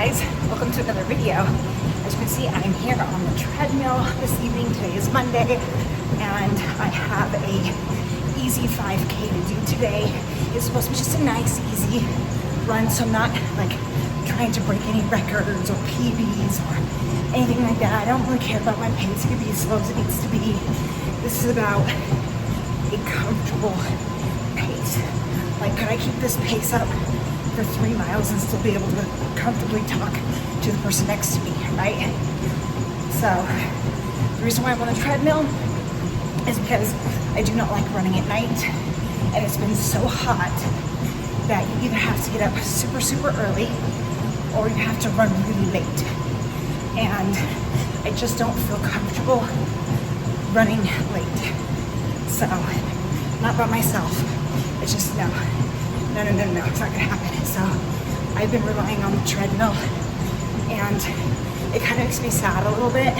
guys, welcome to another video. As you can see, I'm here on the treadmill this evening. Today is Monday and I have a easy 5K to do today. It's supposed to be just a nice easy run, so I'm not like trying to break any records or PBs or anything like that. I don't really care about my pace. It can be as slow as it needs to be. This is about a comfortable pace. Like, could I keep this pace up for 3 miles and still be able to comfortably talk to the person next to me, right? So the reason why I'm on the treadmill is because I do not like running at night, and it's been so hot that you either have to get up super early or you have to run really late, and I just don't feel comfortable running late. So not by myself. It's just no, it's not gonna happen. So I've been relying on the treadmill, and it kind of makes me sad a little bit,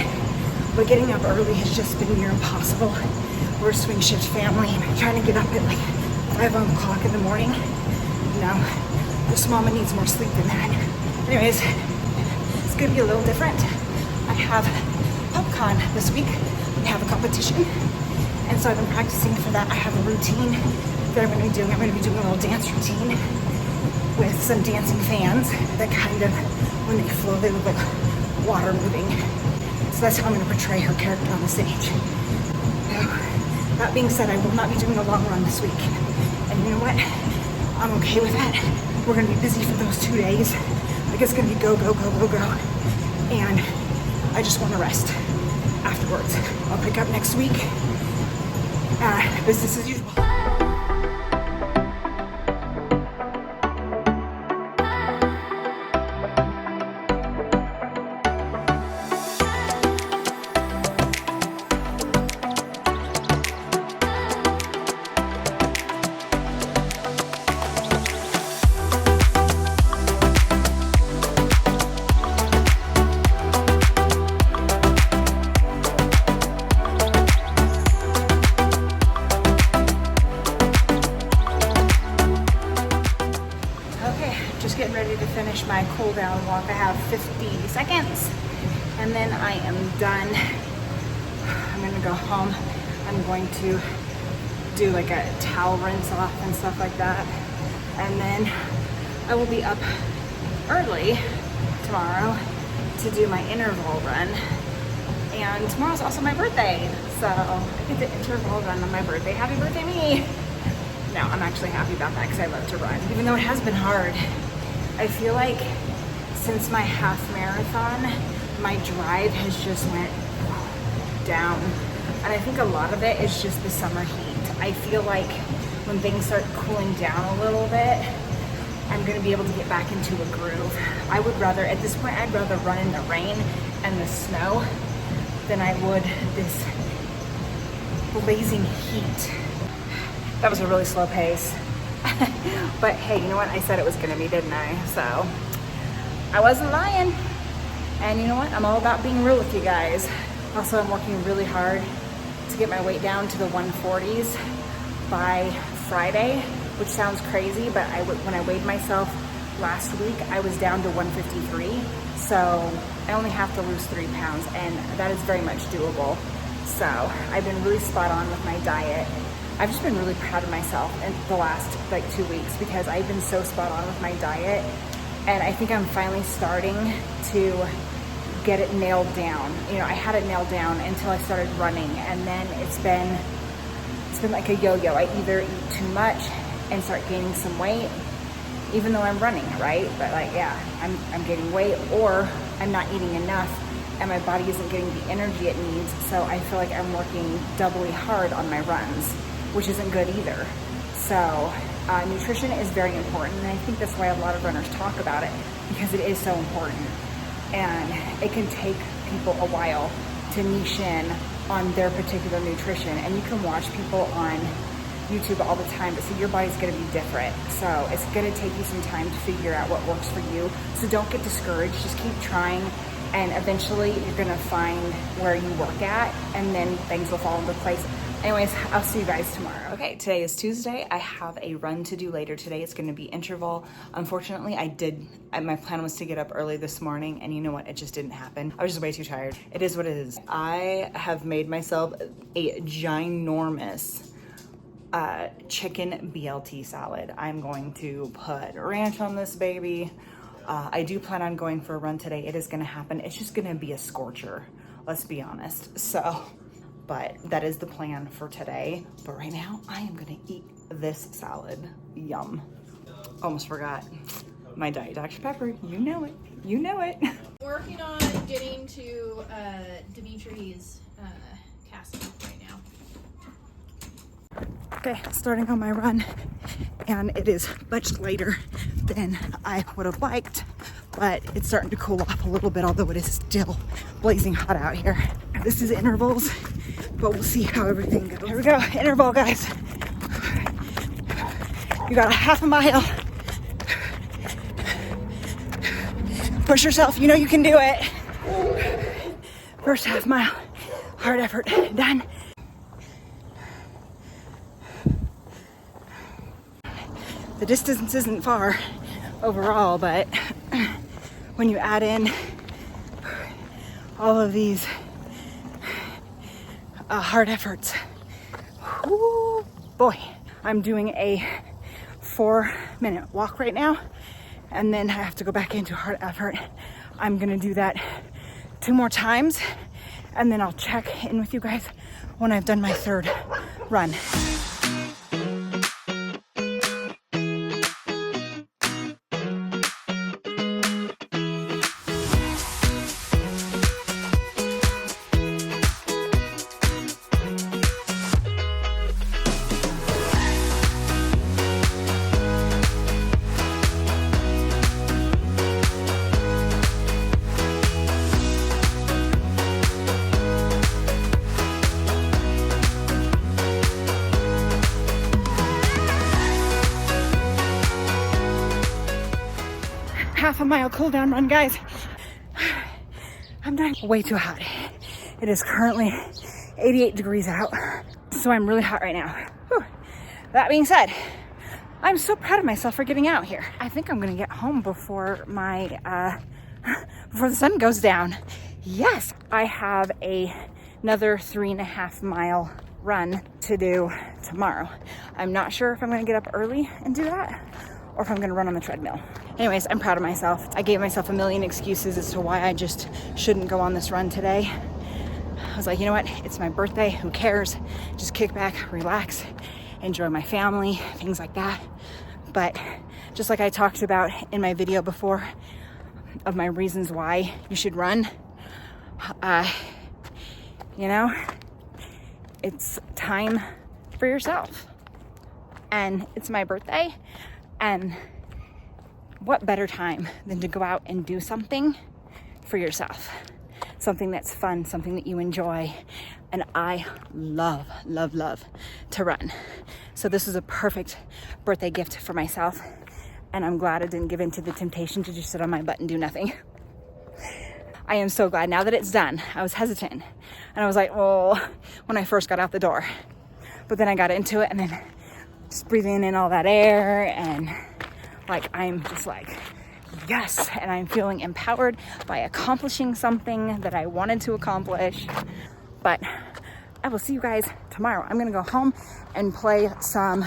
but getting up early has just been near impossible. We're a swing shift family, and I'm trying to get up at like 5 o'clock in the morning. No, this mama needs more sleep than that. Anyways, it's gonna be a little different. I have PopCon this week. We have a competition, and so I've been practicing for that. I have a routine that I'm going to be doing. I'm going to be doing a little dance routine with some dancing fans that kind of, when they flow, they look like water moving. So that's how I'm going to portray her character on the stage. Now, that being said, I will not be doing a long run this week. And you know what? I'm okay with that. We're going to be busy for those 2 days. Like, it's going to be go. And I just want to rest afterwards. I'll pick up next week. Business as usual. Getting ready to finish my cool down walk. I have 50 seconds and then I am done. I'm gonna go home. I'm going to do like a towel rinse off and stuff like that, and then I will be up early tomorrow to do my interval run. And tomorrow's also my birthday, so I get the interval run on my birthday. Happy birthday me! No, I'm actually happy about that because I love to run, even though it has been hard. I feel like since my half marathon, my drive has just went down. And I think a lot of it is just the summer heat. I feel like when things start cooling down a little bit, I'm gonna be able to get back into a groove. I would rather, at this point, I'd rather run in the rain and the snow than I would this blazing heat. That was a really slow pace. But hey, you know what? I said it was gonna be, didn't I? So I wasn't lying. And you know what? I'm all about being real with you guys. Also, I'm working really hard to get my weight down to the 140s by Friday, which sounds crazy, but when I weighed myself last week, I was down to 153. So I only have to lose 3 pounds, and that is very much doable. So I've been really spot on with my diet. I've just been really proud of myself in the last like 2 weeks because I've been so spot on with my diet, and I think I'm finally starting to get it nailed down. You know, I had it nailed down until I started running, and then it's been like a yo-yo. I either eat too much and start gaining some weight, even though I'm running, right? But like, yeah, I'm gaining weight, or I'm not eating enough and my body isn't getting the energy it needs. So I feel like I'm working doubly hard on my runs, which isn't good either. So nutrition is very important, and I think that's why a lot of runners talk about it, because it is so important. And it can take people a while to niche in on their particular nutrition. And you can watch people on YouTube all the time, but so your body's gonna be different. So it's gonna take you some time to figure out what works for you. So don't get discouraged, just keep trying, and eventually you're gonna find where you work at, and then things will fall into place. Anyways, I'll see you guys tomorrow. Okay, today is Tuesday. I have a run to do later today. It's gonna be interval. Unfortunately, my plan was to get up early this morning, and you know what? It just didn't happen. I was just way too tired. It is what it is. I have made myself a ginormous chicken BLT salad. I'm going to put ranch on this baby. I do plan on going for a run today. It is gonna happen. It's just gonna be a scorcher, let's be honest. So, but that is the plan for today. But right now, I am gonna eat this salad. Yum. Almost forgot. My Diet Dr. Pepper, you know it. You know it. Working on getting to Dimitri's castle right now. Okay, starting on my run, and it is much later than I would have liked, but it's starting to cool off a little bit, although it is still blazing hot out here. This is intervals, but we'll see how everything goes. Here we go, interval, guys. You got a half a mile. Push yourself, you know you can do it. First half mile, hard effort, done. The distance isn't far overall, but when you add in all of these hard efforts, whoo, boy. I'm doing a 4-minute walk right now, and then I have to go back into hard effort. I'm gonna do that 2 more times, and then I'll check in with you guys when I've done my 3rd run. Half a mile cool down run, guys. I'm done. Way too hot. It is currently 88 degrees out, so I'm really hot right now. Whew. That being said, I'm so proud of myself for getting out here. I think I'm gonna get home before before the sun goes down. Yes, I have another 3.5 mile run to do tomorrow. I'm not sure if I'm gonna get up early and do that, or if I'm gonna run on the treadmill. Anyways, I'm proud of myself. I gave myself a million excuses as to why I just shouldn't go on this run today. I was like, you know what? It's my birthday, who cares? Just kick back, relax, enjoy my family, things like that. But just like I talked about in my video before of my reasons why you should run, you know, it's time for yourself. And it's my birthday, and what better time than to go out and do something for yourself? Something that's fun, something that you enjoy. And I love, love, love to run. So this is a perfect birthday gift for myself. And I'm glad I didn't give in to the temptation to just sit on my butt and do nothing. I am so glad now that it's done. I was hesitant. And I was like, oh, when I first got out the door. But then I got into it, and then just breathing in all that air, and like, I'm just like, yes, and I'm feeling empowered by accomplishing something that I wanted to accomplish. But I will see you guys tomorrow. I'm gonna go home and play some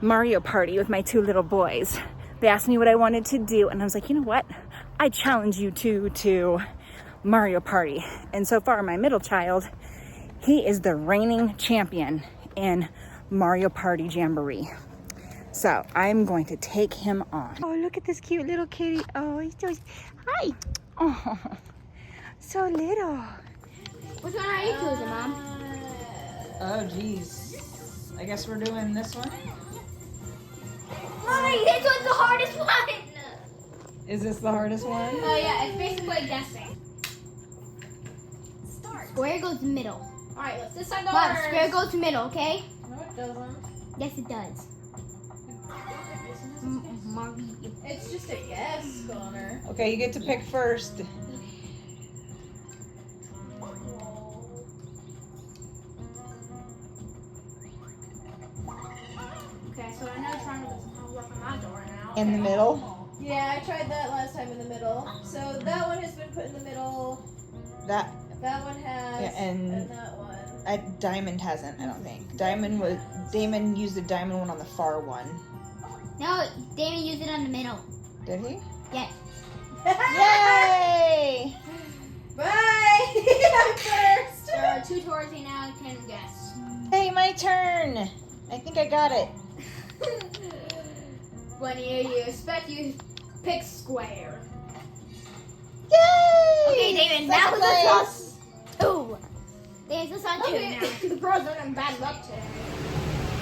Mario Party with my 2 little boys. They asked me what I wanted to do, and I was like, you know what? I challenge you to Mario Party. And so far, my middle child, he is the reigning champion in Mario Party Jamboree. So I'm going to take him on. Oh, look at this cute little kitty. Oh, he's so, hi. Oh, so little. Which one are you choosing, Mom? Oh, geez. I guess we're doing this one. Mommy, this one's the hardest one. Is this the hardest one? Oh yeah, it's basically guessing. Start. Square goes middle. Alright, let's this side go Mom, first. square goes middle, okay? No, it doesn't. Yes, it does. Mario. It's just a guess, Connor. Okay, you get to pick first. in the middle? Yeah, I tried that last time in the middle. So that one has been put in the middle. That That one has. Yeah, and that one. Diamond hasn't, I don't think. Damon used the diamond one on the far one. No, Damon used it on the middle. Did he? Yes. Yay! Bye! I'm first! There are 2 towards me now. I can guess. Hey, my turn! I think I got it. When you expect you pick square. Yay! Okay, Damon, that was Second a place. +2. Damon's just on 2 now. The pros are in bad luck today.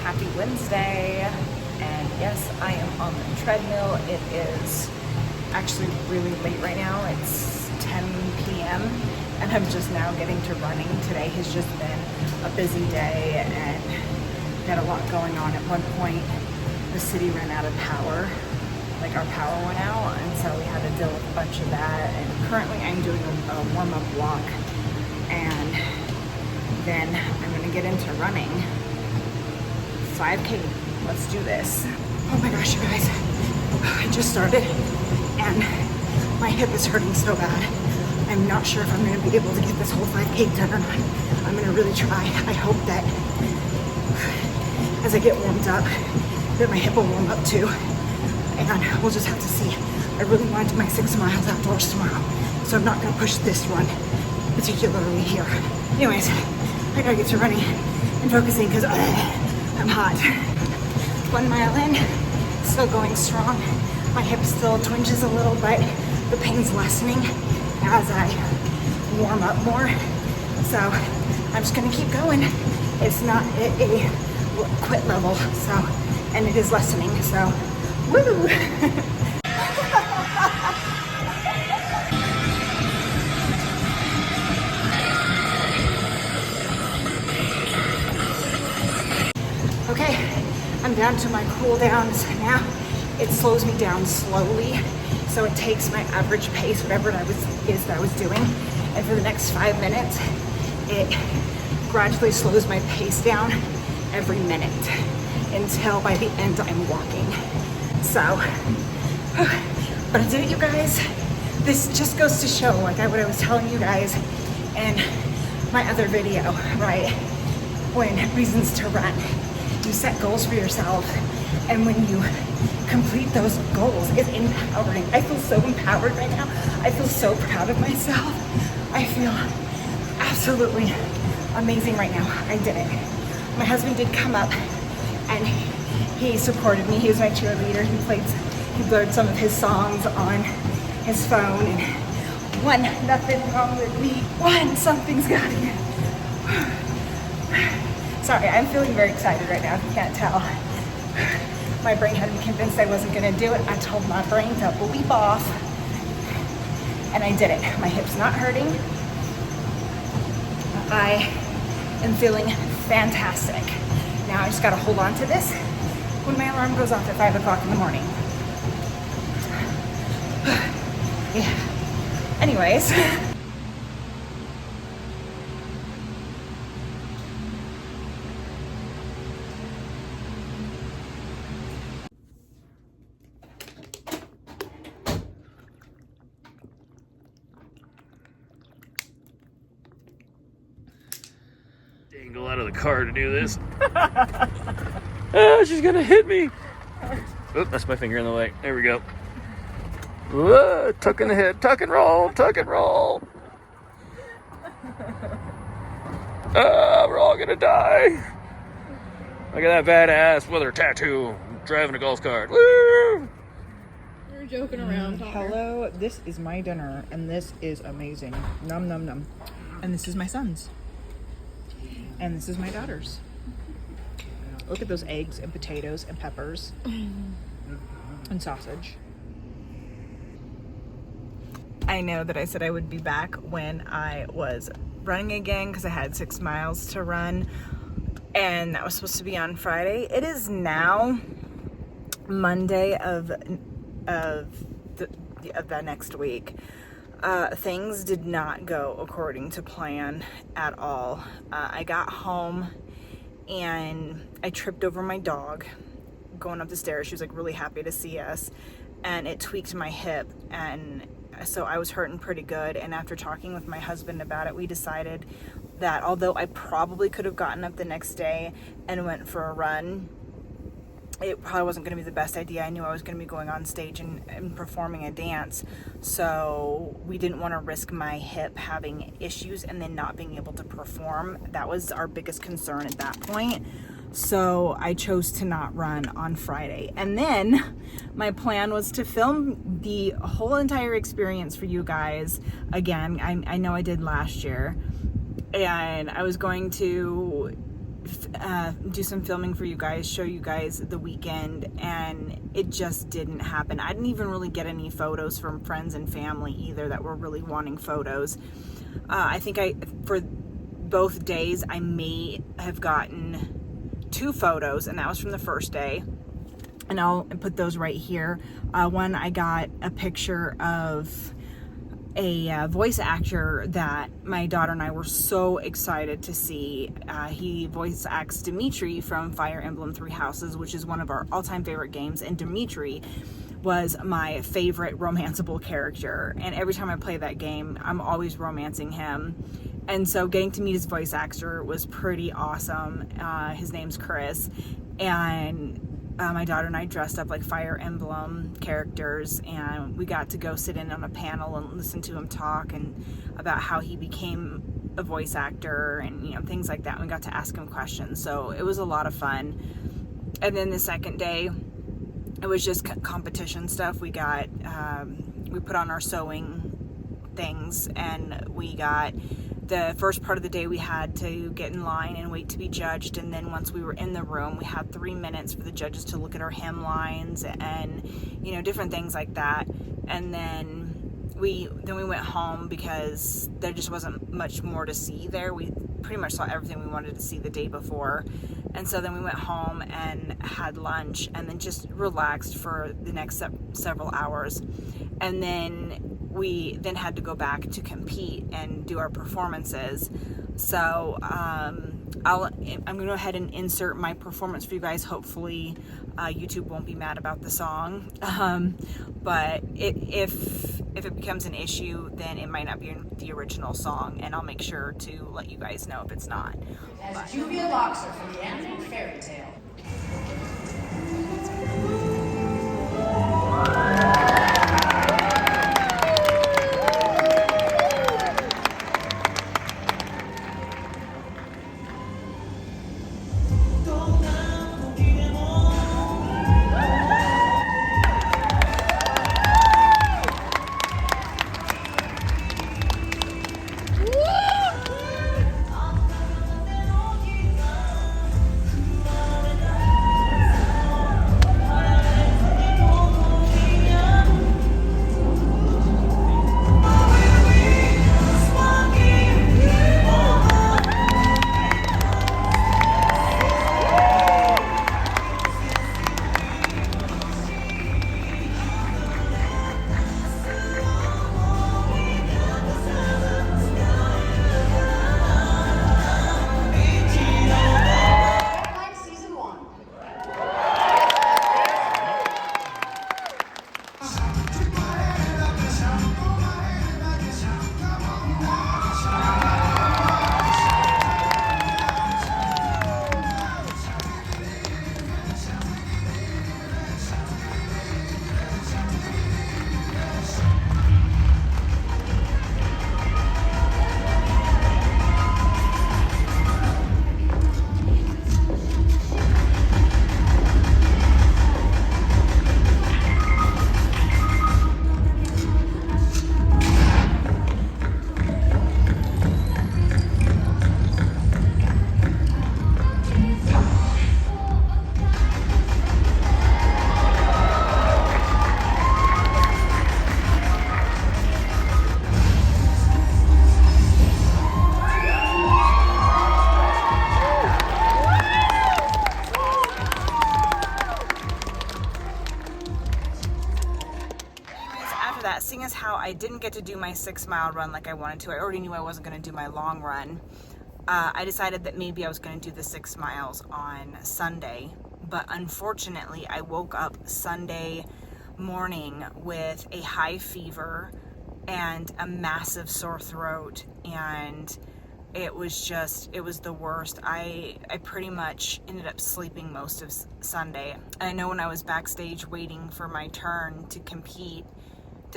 Happy Wednesday, and yes, I am on the treadmill. It is actually really late right now. It's 10 p.m. and I'm just now getting to running. Today has just been a busy day and had a lot going on. At one point, the city ran out of power. Like our power went out, and so we had to deal with a bunch of that. And currently I'm doing a warm-up walk, and then I'm gonna get into running. 5K, let's do this. Oh my gosh, you guys, I just started and my hip is hurting so bad. I'm not sure if I'm gonna be able to get this whole 5K done or not. I'm gonna really try. I hope that as I get warmed up, that my hip will warm up too. And we'll just have to see. I really want to do my 6 miles outdoors tomorrow, so I'm not gonna push this run, particularly here. Anyways, I gotta get to running and focusing because I'm hot. 1 mile in, still going strong. My hip still twinges a little, but the pain's lessening as I warm up more. So I'm just gonna keep going. It's not a quit level, so, and it is lessening, so, woo! Okay, I'm down to my cool downs now. It slows me down slowly, so it takes my average pace, whatever it is that I was doing, and for the next 5 minutes, it gradually slows my pace down every minute until by the end I'm walking. So, but I did it, you guys. This just goes to show, like what I was telling you guys in my other video, right? When reasons to run. You set goals for yourself, and when you complete those goals, it's empowering. I feel so empowered right now. I feel so proud of myself. I feel absolutely amazing right now. I did it. My husband did come up and he supported me. He was my cheerleader. He blurred some of his songs on his phone, and one, nothing wrong with me. One, something's gotta get. Sorry, I'm feeling very excited right now, if you can't tell. My brain had me convinced I wasn't gonna do it. I told my brain to bleep off, and I did it. My hip's not hurting. I am feeling fantastic. Now I just gotta hold on to this when my alarm goes off at 5 o'clock in the morning. Yeah. Anyways. Dangle out of the car to do this. Ah, she's gonna hit me. Oop, that's my finger in the way. There we go. Whoa, tuck in the head, tuck and roll, tuck and roll. Ah, we're all gonna die. Look at that badass with her tattoo, driving a golf cart. Woo! We're joking around. Hello, this is my dinner, and this is amazing. Num num num. And this is my son's. And this is my daughter's. Look at those eggs and potatoes and peppers and sausage. I know that I said I would be back when I was running again because I had 6 miles to run, and that was supposed to be on Friday. It is now Monday of the next week. Things did not go according to plan at all. I got home and I tripped over my dog going up the stairs. She was like really happy to see us, and it tweaked my hip, and so I was hurting pretty good. And after talking with my husband about it, we decided that although I probably could have gotten up the next day and went for a run, it probably wasn't going to be the best idea. I knew I was going to be going on stage and performing a dance, so we didn't want to risk my hip having issues and then not being able to perform. That was our biggest concern at that point. So I chose to not run on Friday. And then my plan was to film the whole entire experience for you guys again. I know I did last year, and I was going to do some filming for you guys, show you guys the weekend, and it just didn't happen. I didn't even really get any photos from friends and family either that were really wanting photos. I think for both days I may have gotten 2 photos, and that was from the first day, and I'll put those right here. One, I got a picture of a voice actor that my daughter and I were so excited to see. He voice acts Dimitri from Fire Emblem Three Houses, which is one of our all-time favorite games, and Dimitri was my favorite romanceable character, and every time I play that game I'm always romancing him. And so getting to meet his voice actor was pretty awesome. His name's Chris, and my daughter and I dressed up like Fire Emblem characters, and we got to go sit in on a panel and listen to him talk and about how he became a voice actor and, you know, things like that. We got to ask him questions, so it was a lot of fun. And then the second day, it was just competition stuff. We got we put on our sewing things, and we got the first part of the day we had to get in line and wait to be judged, and then once we were in the room we had 3 minutes for the judges to look at our hemlines and, you know, different things like that. And then we went home because there just wasn't much more to see there. We pretty much saw everything we wanted to see the day before, and so then we went home and had lunch and then just relaxed for the next several hours. And then we then had to go back to compete and do our performances. So I'm gonna go ahead and insert my performance for you guys. Hopefully YouTube won't be mad about the song, but if it becomes an issue, then it might not be the original song, and I'll make sure to let you guys know if it's not. As Juvia Boxer from the anime Fairy Tale. Seeing as how I didn't get to do my 6-mile run like I wanted to, I already knew I wasn't going to do my long run. I decided that maybe I was going to do the 6 miles on Sunday but unfortunately I woke up Sunday morning with a high fever and a massive sore throat, and it was the worst. I pretty much ended up sleeping most of Sunday. And I know when I was backstage waiting for my turn to compete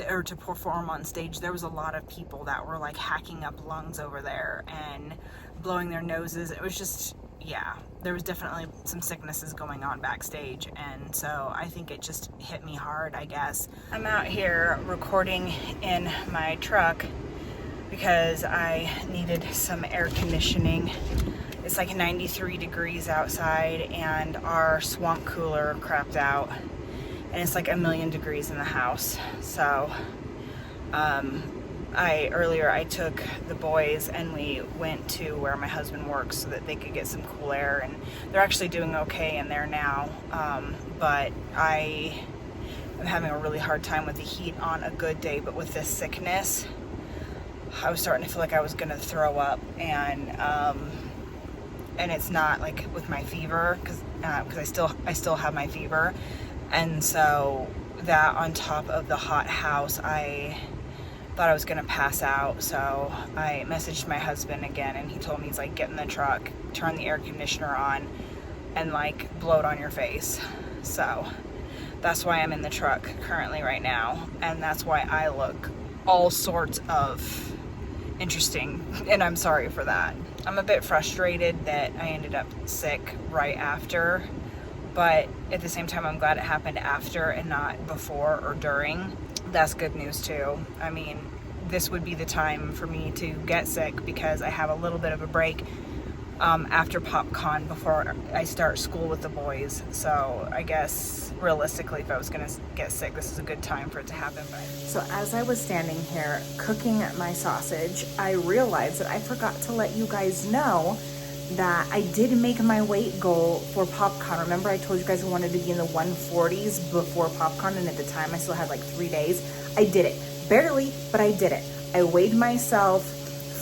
or to perform on stage, there was a lot of people that were like hacking up lungs over there and blowing their noses. It was just, yeah, there was definitely some sicknesses going on backstage, and so I think it just hit me hard, I guess. I'm out here recording in my truck because I needed some air conditioning. It's like 93 degrees outside and our swamp cooler crapped out, and it's like 1,000,000 degrees in the house. So earlier I took the boys and we went to where my husband works so that they could get some cool air, and they're actually doing okay in there now. But I am having a really hard time with the heat on a good day, but with this sickness, I was starting to feel like I was gonna throw up, and it's not like with my fever, because I still have my fever, and so that on top of the hot house, I thought I was gonna pass out. So I messaged my husband again, and he told me, he's like, get in the truck, turn the air conditioner on, and like blow it on your face. So that's why I'm in the truck currently right now, and that's why I look all sorts of interesting, and I'm sorry for that. I'm a bit frustrated that I ended up sick right after, but at the same time I'm glad it happened after and not before or during. That's good news too. I mean, this would be the time for me to get sick because I have a little bit of a break after PopCon before I start school with the boys. So I guess realistically, if I was gonna get sick, this is a good time for it to happen. But so as I was standing here cooking my sausage, I realized that I forgot to let you guys know that I did make my weight goal for PopCon. Remember I told you guys I wanted to be in the 140s before PopCon, and at the time I still had like 3 days. I did it. Barely, but I did it. I weighed myself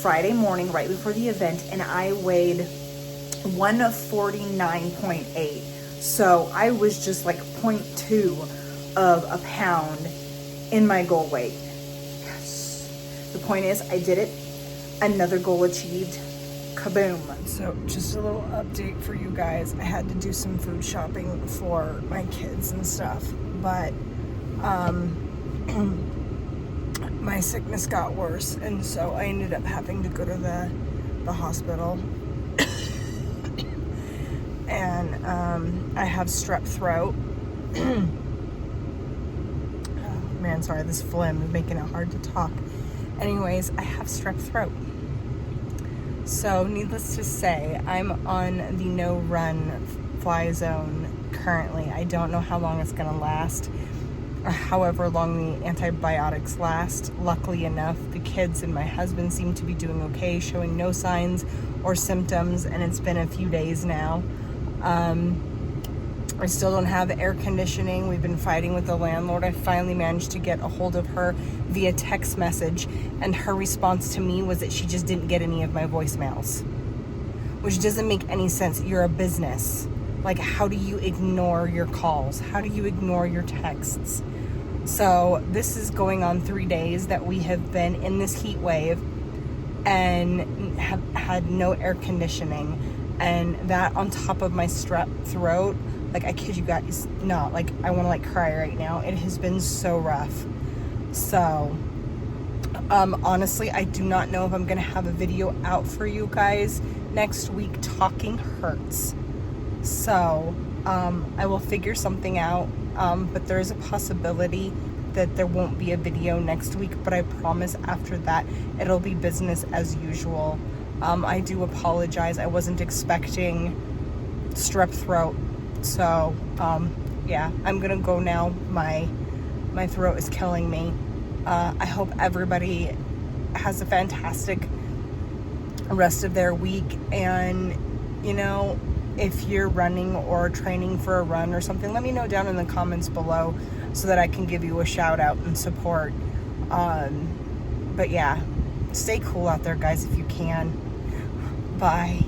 Friday morning right before the event, and I weighed 149.8. So I was just like 0.2 of a pound in my goal weight. Yes. The point is, I did it. Another goal achieved. Kaboom. So just a little update for you guys. I had to do some food shopping for my kids and stuff, but my sickness got worse, and so I ended up having to go to the hospital. And I have strep throat. Oh man, sorry, this phlegm is making it hard to talk. Anyways, I have strep throat. So needless to say, I'm on the no run fly zone currently. I don't know how long it's gonna last, however long the antibiotics last. Luckily enough, the kids and my husband seem to be doing okay, showing no signs or symptoms, and it's been a few days now. I still don't have air conditioning. We've been fighting with the landlord. I finally managed to get a hold of her via text message, and her response to me was that she just didn't get any of my voicemails, which doesn't make any sense. You're a business. Like, how do you ignore your calls? How do you ignore your texts? So this is going on 3 days that we have been in this heat wave and have had no air conditioning, and that on top of my strep throat, like, I kid you guys not, like, I want to like cry right now. It has been so rough. So honestly, I do not know if I'm gonna have a video out for you guys next week. Talking hurts. So I will figure something out, but there is a possibility that there won't be a video next week, but I promise after that it'll be business as usual. I do apologize. I wasn't expecting strep throat. So yeah, I'm gonna go now. My throat is killing me. I hope everybody has a fantastic rest of their week, and you know, if you're running or training for a run or something, let me know down in the comments below so that I can give you a shout out and support. But yeah, stay cool out there, guys, if you can. Bye.